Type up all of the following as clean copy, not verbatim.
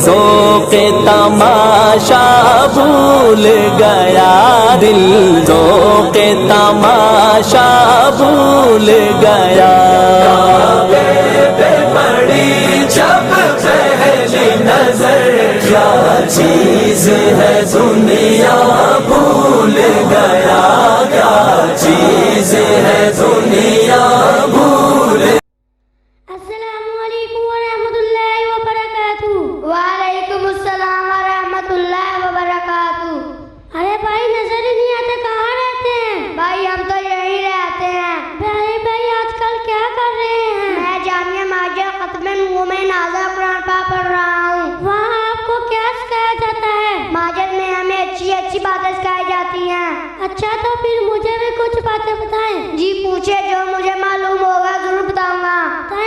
ذوق تماشا بھول گیا دل ذوق تماشا بھول گیا پڑی جب پہلی نظر کیا چیز ہے دنیا بھول گیا کیا چیز ہے دنیا بھول السلام علیکم ورحمۃ اللہ وبرکاتہ۔ وعلیکم السلام ورحمۃ اللہ وبرکاتہ۔ ارے بھائی نظر ہی نہیں آتے، کہاں رہتے ہیں؟ بھائی ہم تو یہی رہتے ہیں۔ بھائی آج کل کیا کر رہے ہیں؟ میں جامعہ ماجہ ختم مومن نازا قرآن پاک پڑھ رہا ہوں۔ وہاں آپ کو کیا سکھایا جاتا ہے؟ ماجد میں ہمیں اچھی اچھی باتیں سکھائی جاتی ہیں۔ اچھا تو پھر مجھے بھی کچھ باتیں بتائیں۔ جی پوچھے، جو مجھے معلوم ہوگا ضرور بتاؤں گا۔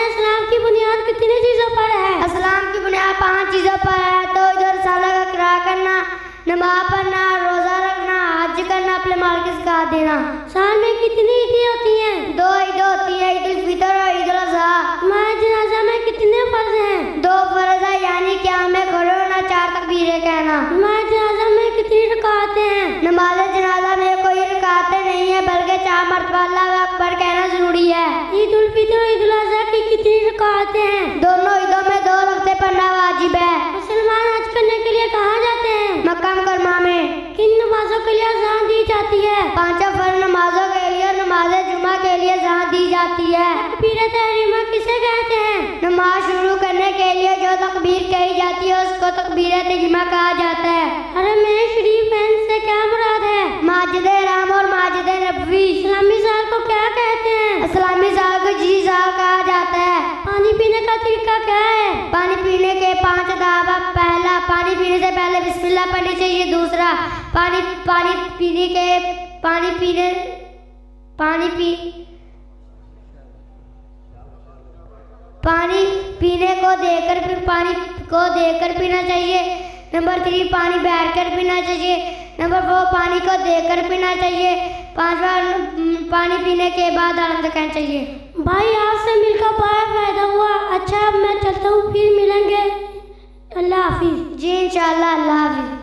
اسلام کی بنیاد کتنی چیزوں پر ہے؟ اسلام کی بنیاد 5 چیزوں پر ہے۔ تو ادھر رسالہ کا قرآن کرنا، نماز پڑھنا، روزہ رکھنا، حج کرنا، اپنے مال کی زکات دینا۔ سال میں کتنی عیدیں ہوتی ہیں؟ 2 عیدیں ہوتی ہیں، عید الفطر اور عید الاضحیٰ۔ ہمارے جنازہ میں کتنے فرض ہیں؟ 2 فرض ہے، یعنی کہ ہمیں کھڑے ہونا، 4 تکبیریں کہنا۔ ہمارے جنازہ میں کتنی رکعتیں ہیں؟ نماز جنازہ میں کوئی رکعتیں نہیں ہے، بلکہ 4 مرتبہ اللہ اکبر کہنا ضروری ہے۔ عید الفطر اور عید الاضحیٰ کی کتنی رکعتیں ہیں؟ دونوں عیدوں میں 2 رکعتیں پڑھنا واجب ہے۔ مسلمان حج کرنے کے لیے کہاں جاتے ہیں؟ مکہ مکرمہ میں۔ کن نمازوں کے لیے اذان دی جاتی ہے؟ 5 فرض نمازوں کے لیے، نماز جمعہ کے لیے اذان دی جاتی ہے۔ تکبیر تحریمہ کسے کہتے ہیں؟ نماز شروع کرنے کے لیے جو تکبیر کہی جاتی ہے اس کو تکبیر تحریمہ کہا جاتا ہے۔ حرم شریف سے کیا مراد ہے؟ مسجد حرام اور مسجد نبوی۔ اسلامی سال کو کیا کہتے ہیں؟ اسلامی سال کو جی سال کہا جاتا ہے۔ پانی پینے کا طریقہ کیا ہے؟ پانی پینے کے 5 آداب۔ پہلا، پانی پینے سے پہلے بسم اللہ پڑھنی چاہیے۔ دوسرا، پانی پینے کو دیکھ کر پینا چاہیے۔ نمبر 3، پانی بیٹھ کر پینا چاہیے۔ نمبر 4، پانی کو دیکھ کر پینا چاہیے۔ 5واں، پانی پینے کے بعد الحمد کہنا چاہیے۔ بھائی آپ سے مل کر بڑا فائدہ ہوا۔ اچھا اب میں چلتا ہوں، پھر ملیں گے۔ اللہ حافظ۔ جی انشاءاللہ، اللہ حافظ۔